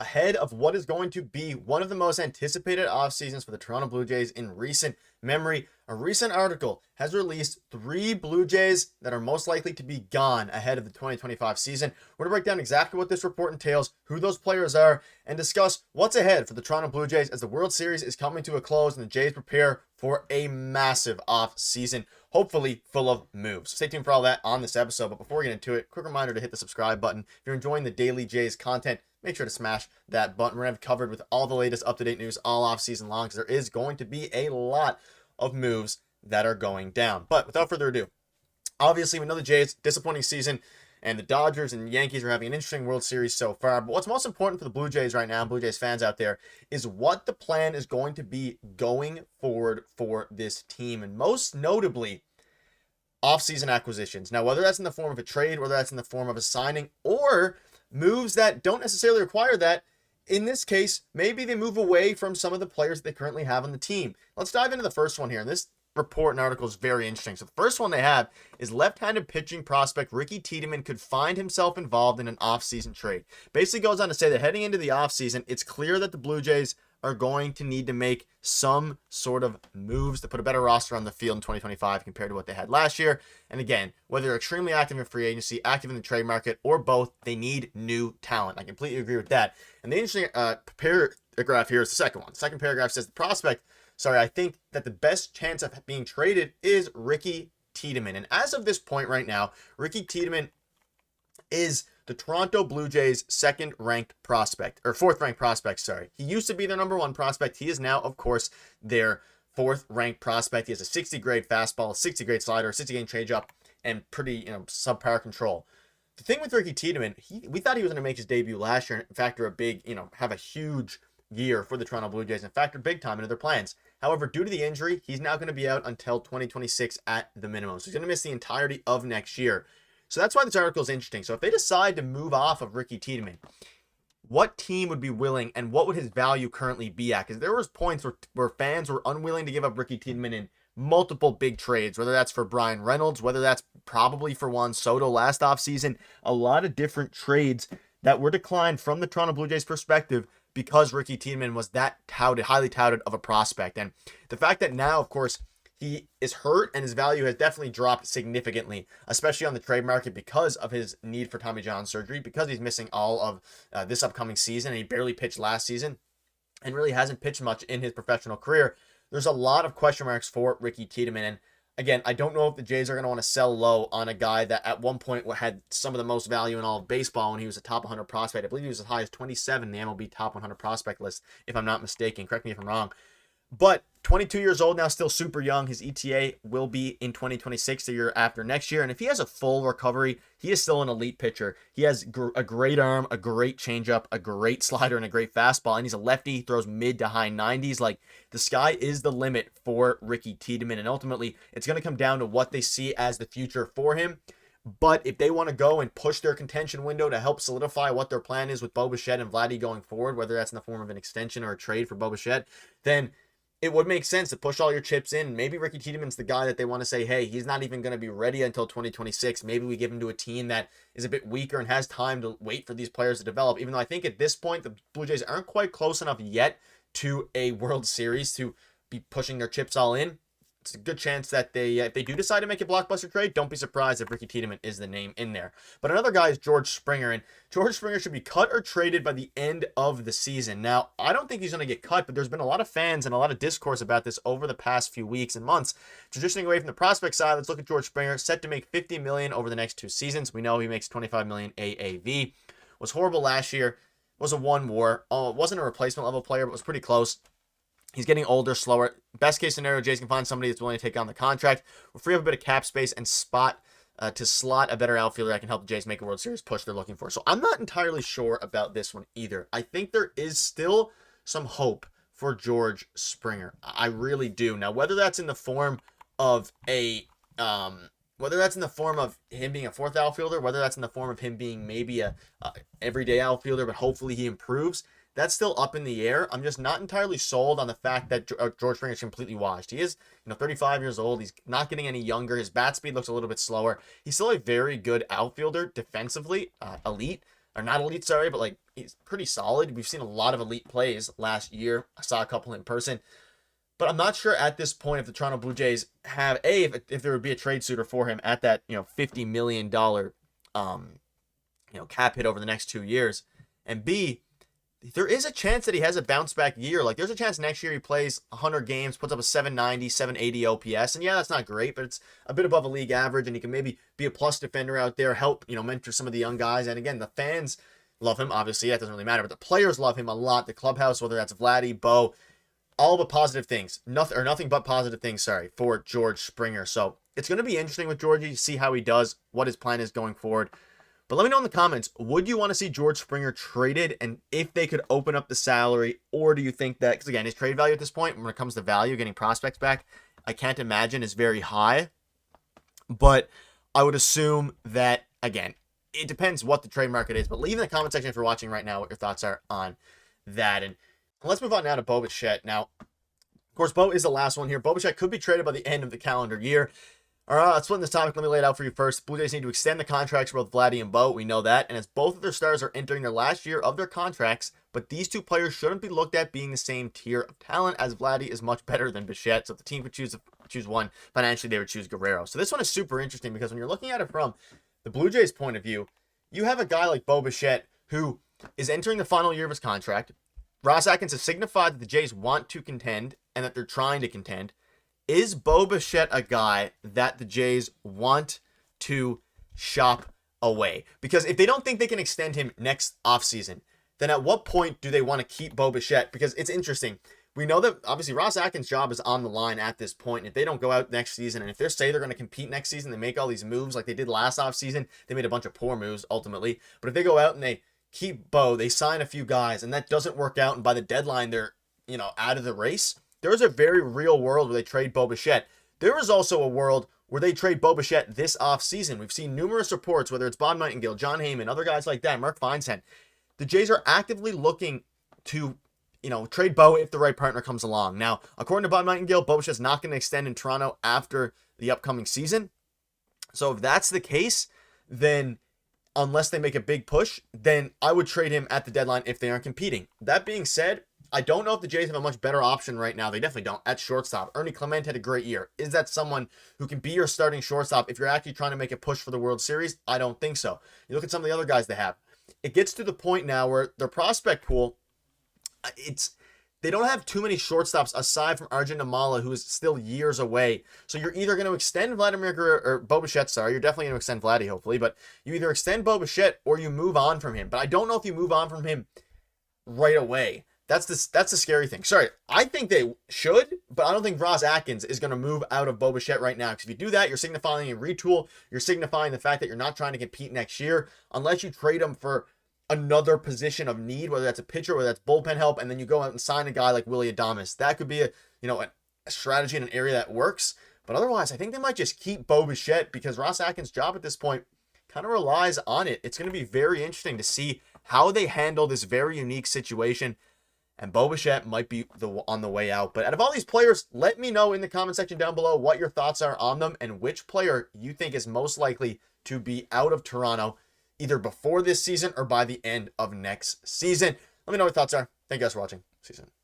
ahead of what is going to be one of the most anticipated off seasons for the Toronto Blue Jays in recent memory. A recent article has released 3 Blue Jays that are most likely to be gone ahead of the 2025 season. We're going to break down exactly what this report entails, who those players are, and discuss what's ahead for the Toronto Blue Jays as the World Series is coming to a close and the Jays prepare for a massive off season, hopefully full of moves. Stay tuned for all that on this episode. But before we get into it, quick reminder to hit the subscribe button. If you're enjoying the daily Jays content, make sure to smash that button. We're going to have covered with all the latest up-to-date news all off-season long, because there is going to be a lot of moves that are going down. But without further ado, obviously we know the Jays, disappointing season, and the Dodgers and Yankees are having an interesting World Series so far. But what's most important for the Blue Jays right now, Blue Jays fans out there, is what the plan is going to be going forward for this team. And most notably, off-season acquisitions. Now, whether that's in the form of a trade, whether that's in the form of a signing, or moves that don't necessarily require that. In this case, maybe they move away from some of the players that they currently have on the team. Let's dive into the first one here. And this report and article is very interesting. So the first one they have is left-handed pitching prospect Ricky Tiedemann could find himself involved in an off-season trade. Basically goes on to say that heading into the off-season, it's clear that the Blue Jays are going to need to make some sort of moves to put a better roster on the field in 2025 compared to what they had last year. And again, whether they're extremely active in free agency, active in the trade market, or both, they need new talent. I completely agree with that. And the interesting paragraph here is the second one. The second paragraph says I think that the best chance of being traded is Ricky Tiedemann. And as of this point right now, Ricky Tiedemann is the Toronto Blue Jays' fourth ranked prospect. He used to be their number 1 prospect. He is now, of course, their 4th ranked prospect. He has a 60 grade fastball, 60 grade slider, 60 grade changeup, and pretty, subpar control. The thing with Ricky Tiedemann, we thought he was going to make his debut last year and factor a big, have a huge year for the Toronto Blue Jays and factor big time into their plans. However, due to the injury, he's now going to be out until 2026 at the minimum. So he's going to miss the entirety of next year. So that's why this article is interesting. So if they decide to move off of Ricky Tiedemann, what team would be willing and what would his value currently be at? Because there was points where fans were unwilling to give up Ricky Tiedemann in multiple big trades, whether that's for Brian Reynolds, whether that's probably for Juan Soto last offseason. A lot of different trades that were declined from the Toronto Blue Jays perspective because Ricky Tiedemann was that highly touted of a prospect. And the fact that now, of course, he is hurt and his value has definitely dropped significantly, especially on the trade market because of his need for Tommy John surgery, because he's missing all of this upcoming season and he barely pitched last season and really hasn't pitched much in his professional career. There's a lot of question marks for Ricky Tiedemann. And again, I don't know if the Jays are going to want to sell low on a guy that at one point had some of the most value in all of baseball when he was a top 100 prospect. I believe he was as high as 27 in the MLB top 100 prospect list, if I'm not mistaken. Correct me if I'm wrong. But 22 years old now, still super young. His ETA will be in 2026, the year after next year. And if he has a full recovery, he is still an elite pitcher. He has a great arm, a great changeup, a great slider, and a great fastball. And he's a lefty. He throws mid to high 90s. Like, the sky is the limit for Ricky Tiedemann. And ultimately, it's going to come down to what they see as the future for him. But if they want to go and push their contention window to help solidify what their plan is with Bichette and Vladdy going forward, whether that's in the form of an extension or a trade for Bichette, then it would make sense to push all your chips in. Maybe Ricky Tiedemann's the guy that they want to say, hey, he's not even going to be ready until 2026. Maybe we give him to a team that is a bit weaker and has time to wait for these players to develop. Even though I think at this point, the Blue Jays aren't quite close enough yet to a World Series to be pushing their chips all in. It's a good chance that if they do decide to make a blockbuster trade, don't be surprised if Ricky Tiedemann is the name in there. But another guy is George Springer, and George Springer should be cut or traded by the end of the season. Now, I don't think he's going to get cut, but there's been a lot of fans and a lot of discourse about this over the past few weeks and months. Transitioning away from the prospect side, let's look at George Springer, set to make $50 million over the next 2 seasons. We know he makes $25 million AAV. Was horrible last year. Was a one WAR. Wasn't a replacement level player, but was pretty close. He's getting older, slower. Best case scenario, Jays can find somebody that's willing to take on the contract. We'll free up a bit of cap space and slot a better outfielder that can help the Jays make a World Series push they're looking for. So I'm not entirely sure about this one either. I think there is still some hope for George Springer. I really do. Now, whether that's in the form of him being a fourth outfielder, whether that's in the form of him being maybe a everyday outfielder, but hopefully he improves, that's still up in the air. I'm just not entirely sold on the fact that George Springer is completely washed. He is, 35 years old. He's not getting any younger. His bat speed looks a little bit slower. He's still a very good outfielder defensively, elite. or not elite, sorry, but like he's pretty solid. We've seen a lot of elite plays last year. I saw a couple in person. But I'm not sure at this point if the Toronto Blue Jays have if there would be a trade suitor for him at that $50 million cap hit over the next 2 years, and B, there is a chance that he has a bounce back year. Like there's a chance next year he plays 100 games, puts up a 790, 780 OPS, and yeah, that's not great, but it's a bit above a league average, and he can maybe be a plus defender out there, help mentor some of the young guys, and again the fans love him. Obviously, that doesn't really matter, but the players love him a lot. The clubhouse, whether that's Vladdy, Bo. All but positive things. Nothing but positive things, for George Springer. So it's going to be interesting with Georgie to see how he does, what his plan is going forward. But let me know in the comments, would you want to see George Springer traded? And if they could open up the salary, or do you think that, because again, his trade value at this point, when it comes to value, getting prospects back, I can't imagine is very high. But I would assume that, again, it depends what the trade market is. But leave in the comment section if you're watching right now what your thoughts are on that. And let's move on now to Bichette. Now, of course, Bo is the last one here. Bichette could be traded by the end of the calendar year. All right, let's split this topic. Let me lay it out for you first. Blue Jays need to extend the contracts for both Vladdy and Bo. We know that. And as both of their stars are entering their last year of their contracts, but these two players shouldn't be looked at being the same tier of talent, as Vladdy is much better than Bichette. So if the team could choose one, financially they would choose Guerrero. So this one is super interesting because when you're looking at it from the Blue Jays' point of view, you have a guy like Bichette who is entering the final year of his contract. Ross Atkins has signified that the Jays want to contend and that they're trying to contend. Is Bichette a guy that the Jays want to shop away? Because if they don't think they can extend him next offseason, then at what point do they want to keep Bichette? Because it's interesting. We know that obviously Ross Atkins' job is on the line at this point. And if they don't go out next season, and if they say they're going to compete next season, they make all these moves like they did last offseason. They made a bunch of poor moves ultimately. But if they go out and they keep Bo, they sign a few guys, and that doesn't work out, and by the deadline they're out of the race. There's a very real world where they trade Bichette. There is also a world where they trade Bichette this offseason. We've seen numerous reports, whether it's Bob Nightingale, John Heyman, other guys like that, Mark Feinsand. The Jays are actively looking to trade Bo if the right partner comes along. Now, according to Bob Nightingale, Bichette's not going to extend in Toronto after the upcoming season. So if that's the case, then unless they make a big push, then I would trade him at the deadline if they aren't competing. That being said, I don't know if the Jays have a much better option right now. They definitely don't at shortstop. Ernie Clement had a great year. Is that someone who can be your starting shortstop if you're actually trying to make a push for the World Series? I don't think so. You look at some of the other guys they have. It gets to the point now where their prospect pool, they don't have too many shortstops aside from Arjun Amala, who is still years away. So you're either going to extend Vladimir Guerrero, or Bichette, you're definitely going to extend Vladdy, hopefully, but you either extend Bichette or you move on from him. But I don't know if you move on from him right away. That's the scary thing. Sorry, I think they should, but I don't think Ross Atkins is going to move out of Bichette right now. Because if you do that, you're signifying a retool. You're signifying the fact that you're not trying to compete next year unless you trade him for another position of need, whether that's a pitcher, whether that's bullpen help, and then you go out and sign a guy like Willie Adames. That could be a strategy in an area that works. But otherwise, I think they might just keep Bichette because Ross Atkins' job at this point kind of relies on it. It's going to be very interesting to see how they handle this very unique situation. And Bichette might be on the way out. But out of all these players, let me know in the comment section down below what your thoughts are on them and which player you think is most likely to be out of Toronto either before this season or by the end of next season. Let me know what your thoughts are. Thank you guys for watching. See you soon.